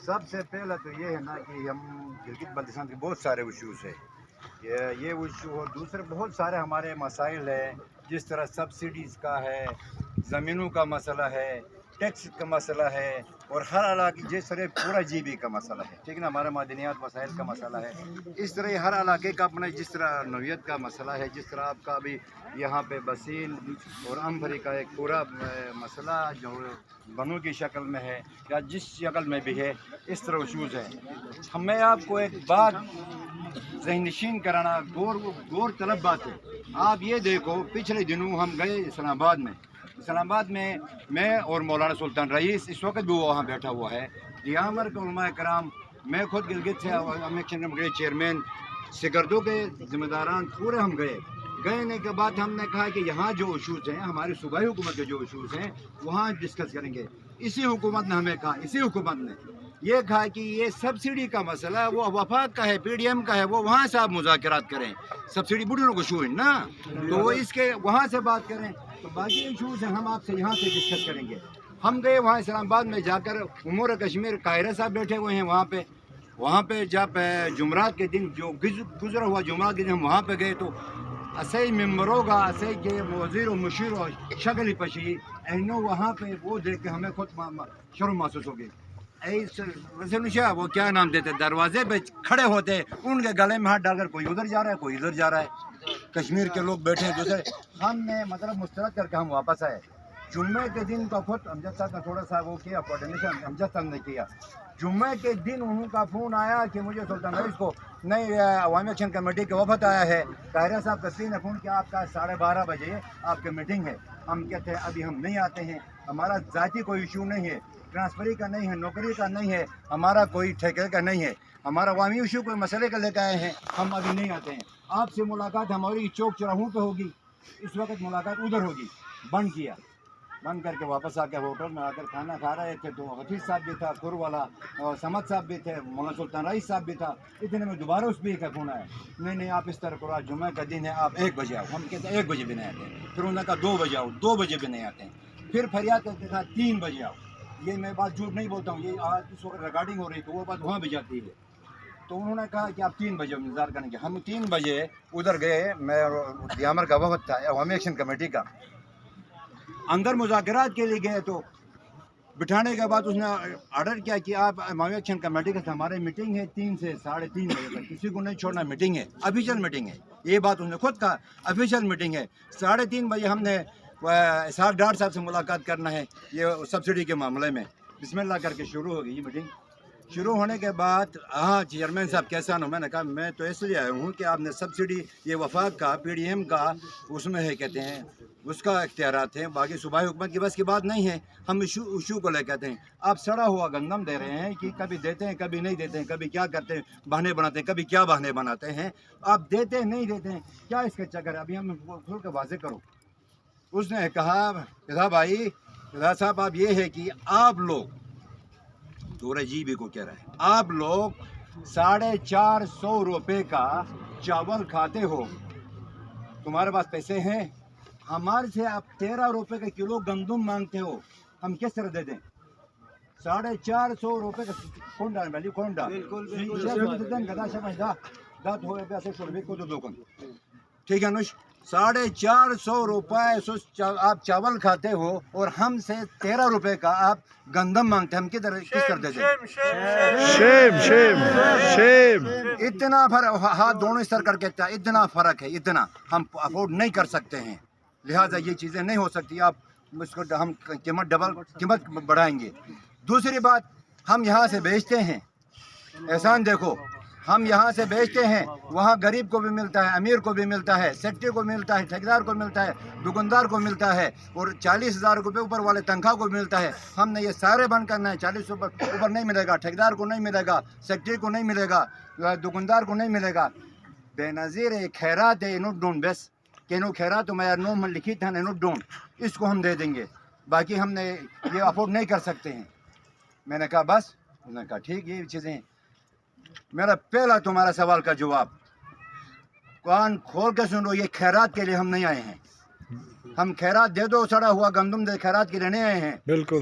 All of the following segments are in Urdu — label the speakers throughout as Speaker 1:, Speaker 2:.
Speaker 1: سب سے پہلا تو یہ ہے نا کہ ہم گلگت بلتستان کے بہت سارے ایشوز ہیں، یہ ایشو اور دوسرے بہت سارے ہمارے مسائل ہیں، جس طرح سبسڈیز کا ہے، زمینوں کا مسئلہ ہے، ٹیکس کا مسئلہ ہے، اور ہر علاقے جس طرح پورا جی بی کا مسئلہ ہے، ٹھیک ہے نا، ہمارا معدنیات وسائل کا مسئلہ ہے، اس طرح ہر علاقے کا اپنا جس طرح نوعیت کا مسئلہ ہے، جس طرح آپ کا بھی یہاں پہ بسیل اور امبری کا ایک پورا مسئلہ جو بنوں کی شکل میں ہے یا جس شکل میں بھی ہے، اس طرح ایشوز ہیں۔ ہمیں آپ کو ایک بات ذہن نشین کرانا غور طلب بات ہے۔ آپ یہ دیکھو، پچھلے دنوں ہم گئے اسلام آباد میں میں اور مولانا سلطان رئیس اس وقت بھی وہاں بیٹھا ہوا ہے، دیامر کے علماء کرام، میں خود گلگت سے گئے، چیئرمین سکردو کے ذمہ داران پورے ہم گئے کے بعد ہم نے کہا کہ یہاں جو ایشوز ہیں، ہماری صوبائی حکومت کے جو ایشوز ہیں وہاں ڈسکس کریں گے۔ اسی حکومت نے ہمیں کہا، اسی حکومت نے یہ کہا کہ یہ سبسڈی کا مسئلہ ہے، وہ وفاق کا ہے، پی ڈی ایم کا ہے، وہ وہاں سے آپ مذاکرات کریں، سبسڈی بڑھنے کو شو ہے نا، تو وہ اس کے وہاں سے بات کریں، تو باقی ایشوز ہیں ہم آپ سے یہاں سے ڈسکس کریں گے۔ ہم گئے وہاں اسلام آباد میں جا کر، امور کشمیر قاہرہ صاحب بیٹھے ہوئے ہیں وہاں پہ جب جمعرات کے دن جو گزرا ہوا جمعرات کے دن ہم وہاں پہ گئے تو اسی ممبروں کا اسی کے وزیر و مشیر و شکل پشی اینو وہاں پہ وہ دیکھ کے ہمیں خود شرم محسوس ہو گئی۔ وہ کیا نام دیتے، دروازے پہ کھڑے ہوتے، ان کے گلے میں ہاتھ ڈال کر کوئی ادھر جا رہا ہے، کوئی ادھر جا رہا ہے، کشمیر کے لوگ بیٹھے ہیں دوسرے۔ ہم نے مطلب مسترد کر کے ہم واپس آئے۔ جمعے کے دن کا خود امجد صاحب نے تھوڑا سا وہ کیا کوارڈینیشن، امجد صاحب نے کیا۔ جمعے کے دن انہوں کا فون آیا کہ مجھے سلطان رئیس کو نئی عوامی ایکشن کمیٹی کا وفد آیا ہے، قاہرہ صاحب تصویر نے فون کیا، آپ کا 12:30 بجے آپ کی میٹنگ ہے۔ ہم کہتے ہیں ابھی ہم نہیں آتے ہیں، ہمارا ذاتی کوئی ایشو نہیں ہے، ٹرانسفری کا نہیں ہے، نوکری کا نہیں ہے، ہمارا کوئی ٹھیکے کا نہیں ہے، ہمارا عوامی ایشو کوئی مسئلے کا لے کے آئے ہیں، ہم ابھی نہیں آتے ہیں۔ آپ سے ملاقات ہماری چوک چوراہوں پہ ہوگی، اس وقت ملاقات ادھر ہوگی۔ بند کیا، بند کر کے واپس آ کے ہوٹل میں آ کر کھانا کھا رہے تھے تو حفیظ صاحب بھی تھا، کھر والا، اور سمد صاحب بھی تھے، مولانا سلطان رئیس صاحب بھی تھا۔ اتنے میں دوبارہ اس بھی کا فون آیا، نہیں آپ اس طرح کرو، آج جمعہ کا دن ہے، آپ 1 بجے آؤ۔ ہم کہتے ہیں 1 بجے بھی نہیں آتے ہیں، پھر انہوں نے کہا 2 بجے آؤ، 2 بجے بھی نہیں آتے ہیں، پھر فریاد کرتے تھا 3 بجے آؤ۔ یہ میں بات جھوٹ نہیں بولتا ہوں، یہ آج اس وقت ریکارڈنگ ہو رہی تو وہ بات وہاں بھی جاتی ہے۔ تو انہوں نے کہا کہ آپ 3 بجے انتظار کریں گے۔ ہم 3 بجے ادھر گئے، میں دیامر کا وفد تھا عوامی ایکشن کمیٹی کا، اندر مذاکرات کے لیے گئے تو بٹھانے کے بعد اس نے آرڈر کیا کہ آپ عوامی ایکشن کمیٹی کا ہمارے میٹنگ ہے 3 سے 3:30 بجے تک، کسی کو نہیں چھوڑنا، میٹنگ ہے، آفیشیل میٹنگ ہے، یہ بات اس نے خود کہا، آفیشیل میٹنگ ہے۔ 3:30 بجے ہم نے اسحاق ڈار صاحب سے ملاقات کرنا ہے یہ سبسڈی کے معاملے میں۔ بسم اللہ کر کے شروع ہو گئی یہ میٹنگ۔ شروع ہونے کے بعد ہاں چیئرمین صاحب کیسا ہوں، میں نے کہا میں تو اس لیے آیا ہوں کہ آپ نے سبسڈی یہ وفاق کا، پی ڈی ایم کا اس میں ہے، کہتے ہیں اس کا اختیارات ہیں، باقی صوبائی حکومت کی بس کی بات نہیں ہے، ہم ایشو کو لے کہتے ہیں۔ آپ سڑا ہوا گندم دے رہے ہیں کہ کبھی دیتے ہیں کبھی نہیں دیتے ہیں، کبھی کیا کرتے ہیں بہانے بناتے ہیں، کبھی کیا بہانے بناتے ہیں، آپ دیتے ہیں نہیں دیتے ہیں، کیا اس کا چکر ہے؟ ابھی ہم کھول کے واضح کرو۔ اس نے کہا رضا بھائی، رضا صاحب آپ یہ ہے کہ آپ لوگ دورہ جی بی کو کہہ رہے ہیں، آپ لوگ 450 روپے کا چاول کھاتے ہو، تمہارے پاس پیسے ہیں، ہمارے سے آپ 13 روپے کا کلو گندم مانگتے ہو، ہم کس طرح دے دیں؟ 450 روپے کا کونڈا ویلی کونڈا ٹھیک ہے نوش، 450 روپے آپ چاول کھاتے ہو اور ہم سے 13 روپے کا آپ گندم مانگتے ہیں، ہم کس طرح دے دیں؟ شیم اتنا فرق، ہاتھ دونوں سر کر کے اتنا فرق ہے، اتنا ہم افورڈ نہیں کر سکتے ہیں، لہٰذا یہ چیزیں نہیں ہو سکتی، آپ اس کو ہم قیمت بڑھائیں گے۔ دوسری بات، ہم یہاں سے بیچتے ہیں، احسان دیکھو، ہم یہاں سے بیچتے ہیں، وہاں غریب کو بھی ملتا ہے، امیر کو بھی ملتا ہے، سیکٹری کو ملتا ہے، ٹھیکیدار کو ملتا ہے، دکاندار کو ملتا ہے، اور 40,000 روپے اوپر والے تنخواہ کو ملتا ہے۔ ہم نے یہ سارے بند کرنا ہے، 40 اوپر نہیں ملے گا، ٹھیکیدار کو نہیں ملے گا، سیکٹری کو نہیں ملے گا، دکاندار کو نہیں ملے گا۔ بے نظیر خیرات ہے، انو ڈون بس کہ انو خیرات میں نو لکھی تھا انو ڈون، اس کو ہم دے دیں گے، باقی ہم نے یہ افورڈ نہیں کر سکتے ہیں۔ میں نے کہا بس، انہوں نے کہا ٹھیک، یہ چیزیں ہیں۔ میرا پہلا تمہارا سوال کا جواب کان کھول کے سن لو، یہ خیرات کے لیے ہم نہیں آئے ہیں، ہم خیرات دے دو، سڑا ہوا گندم دے خیرات کے لیے نہیں آئے ہیں۔ بالکل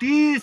Speaker 1: 30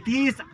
Speaker 1: 30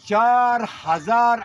Speaker 1: 4000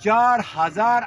Speaker 1: 4000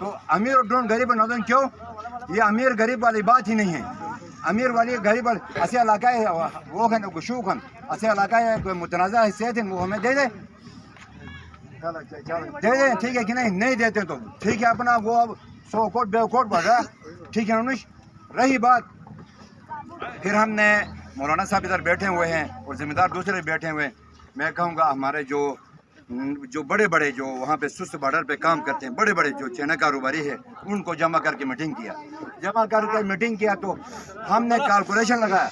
Speaker 1: تو امیر اور ڈون غریب نوجوان کیوں؟ یہ امیر غریب والی بات ہی نہیں ہے. امیر والی غریب والی ایسے علاقہ ہے وہ شوق ہم ایسے علاقہ ہے کوئی متنازع حیثیت ہے وہ ہمیں دے دیں ٹھیک ہے کہ نہیں دیتے تو ٹھیک ہے اپنا وہ اب 100 کوٹ 2 کوٹ بڑھ رہا ٹھیک ہے انوش. رہی بات پھر ہم نے مولانا صاحب ادھر بیٹھے ہوئے ہیں اور ذمہ دار دوسرے بیٹھے ہوئے ہیں. میں کہوں گا ہمارے جو بڑے بڑے جو وہاں پہ سست بارڈر پہ کام کرتے ہیں بڑے بڑے جو چینہ کاروباری ہے ان کو جمع کر کے میٹنگ کیا تو ہم نے کیلکولیشن لگایا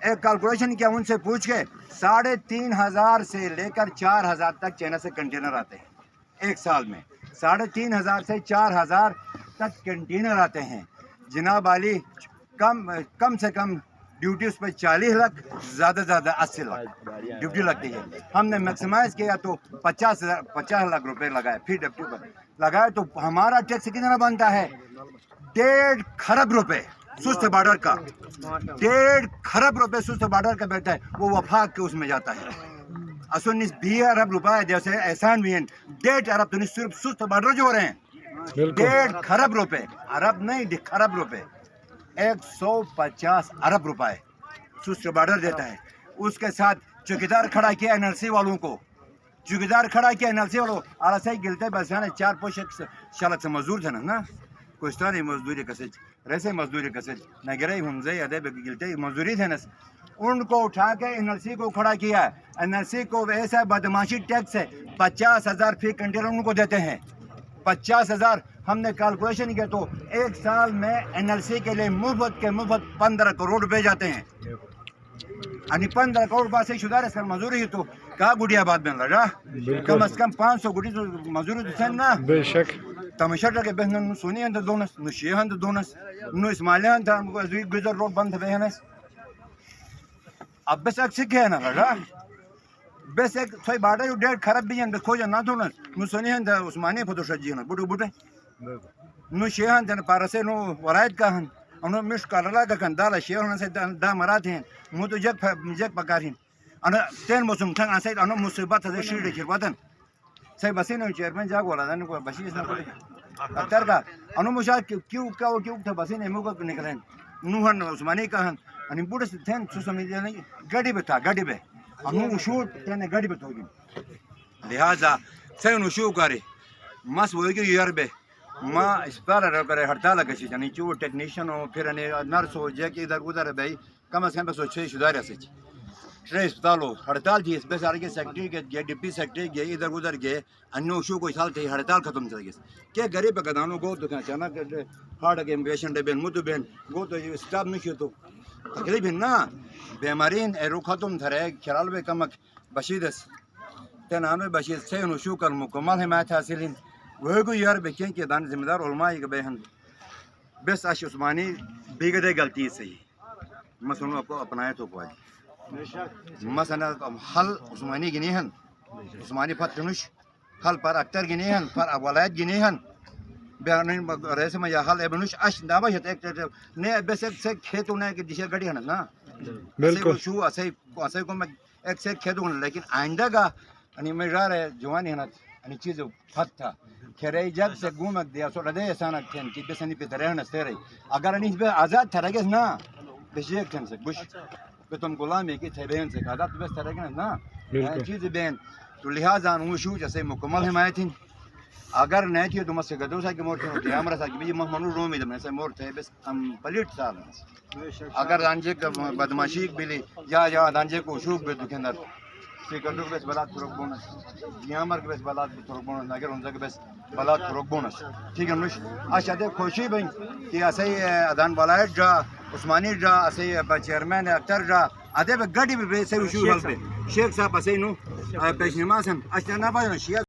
Speaker 1: ایک کیلکولیشن کیا ان سے پوچھ کے 3,500 سے لے کر 4,000 تک چائنا سے کنٹینر آتے ہیں ایک سال میں. 3,500 سے 4,000 تک کنٹینر آتے ہیں جناب علی. کم سے کم ڈیوٹی اس پہ 40 لاکھ زیادہ 80 لاکھ ڈیوٹی لگتی ہے. ہم نے میکسیمائز کیا تو 50 لاکھ روپے لگائے فی ڈیوٹی پر لگائے تو ہمارا ٹیکس کتنا بنتا ہے 1.5 کھرب روپے. سست بارڈر کا 1.5 کھرب روپے سست بارڈر کا بیٹھتا ہے وہ وفاق کے اس میں جاتا ہے. 20 ارب روپے جیسے احسان بھی ہیں 1.5 ارب تو صرف سست بارڈر جو ہو رہے ہیں 1.5 کھرب روپے ارب نہیں کھرب روپے 150 ارب روپے سست بارڈر دیتا ہے. اس کے ساتھ چوکیدار کھڑا کیا NLC والوں کو NLC والوں آلسائی گلتے بس 4 شالت سے مزدور تھے نا کوستانی مزدوری کسج ریسے مزدوری کسج نگرے ہمزے ادے گلتے مزدوری تھے نا ان کو اٹھا کے NLC کو کھڑا کیا. NLC کو ایسا بدماشی ٹیکس ہے 50,000 فی کنٹینر ان کو دیتے ہیں 50,000. ہم نے کیلکولیشن کیا تو ایک سال میں NLC کے لیے مفت 15 کروڑ روپے جاتے ہیں. یعنی 15 کروڑ روپے سے شدہ اس کا مزدوری تو کہا گڈیا بات بن رہا کم از کم 500 گڈی مزدوری تو نا
Speaker 2: بے شک
Speaker 1: تماشا کے بہن نو سونی ہند دونس نو شی ہند دونس نو اسماعیل ہند گزر روڈ بند بہنس اب بس ایک سکھ ہے نا رہا بس ایک تھوئی باڑا جو 1.5 خراب بھی ہیں بس کھوجا نہ دونس نو سونی ہند عثمانی پھتو شجی ہند بوٹے نو شی ہند پارسے نو ورائد کا ہند انو مش کارلا کا کندالا شی ہند سے دا مراد ہیں مو تو جگ پکار ہیں انا تین موسم تھنگ اسے انو مصیبت سے شیر کے وطن سے بسینو چیئرمین جاگ والا دن کو بشی اس نے کو اکثر کا انو مشا کیوں تھا بسینے مو کو نکلیں نو ہن عثمانی کا ہن ان بوڑے سے تھن سو سمجھ نہیں گاڑی پہ تھا گاڑی پہ انو شوٹ تھنے گاڑی پہ ہوگی لہذا سے انو شو کرے مس وہ کہ یار بے ما اسپتال رو کرے ہڑتال کشی یعنی چو ٹیکنیشین ہو پھر نرس ہو جے کہ ادھر ادھر بھائی کم از کم بس چھ شدار سے ٹرے اسپتال ہو ہڑتال تھی اس پہ سارے کے سیکٹری کے گئے ڈپٹی سیکٹری گئے ادھر ادھر گئے انو شو کوئی سال تھی ہڑتال ختم چل گئی کہ غریب گدانوں کو تو اچانک ہارٹ کے پیشنٹ بین مدو بین گو تو اسٹاف نہیں تو تقریب نا بیمارین رو ختم تھرے خیال بے کمک بشیدس تنانوے بشید سے انو شو کر مکمل حمایت حاصلین وہ کو یار بے کہ دان ذمہ دار علماء کے بہن بس اش عثمانی بیگدے غلطی سے ہی مسنو آپ کو اپنائے تو کوئی مثلا حل عثمانی گنی ہن عثمانی فتنش حل پر اکتر گنی ہن پر ولایت گنی ہن بیان رسم یا حل ابنش اش دابا ایک نے بس ایک سے کھیتوں نے کہ دشا گڑی ہن نا بالکل شو اسے کو میں ایک سے کھیتوں لیکن آئندہ کا یعنی میں رہا ہے جوانی ہن یعنی چیز فت تھا کھرے جب سے گومک دیا سو ردے سانک تھن کہ بسنی پہ رہنا سرے اگر نہیں بے آزاد تھا رگس نا بس ایک تھن سے گوش تم غلامی کی تھے بہن سے کہا تو بس طرح نا چیز بہن تو لہٰذا وہ شو جیسے مکمل حمایت ہیں اگر نہیں تھی تو مجھ سے گدو سا کہ مور تھے ہمارا سا کہ منو رومی دم سے مور تھے بس ہم پلیٹ سال اگر دانجے کا بدماشی بلی یا دانجے کو شوق بھی دکھے اندر سیکندو بس بلاد تھروک بونس یامر کے بس بلاد تھروک بونس اگر ان سے بس بلاد تھروک بونس ٹھیک ہے نوش اشادے خوشی بھائی کہ ایسے ہی ادان بالائٹ جا عثمانی جا ایسے چیئرمین اختر جا ادے گاڑی بھی سے شو حل پہ شیخ صاحب ایسے نو پیش نماز ہم اشنا نہ شیعہ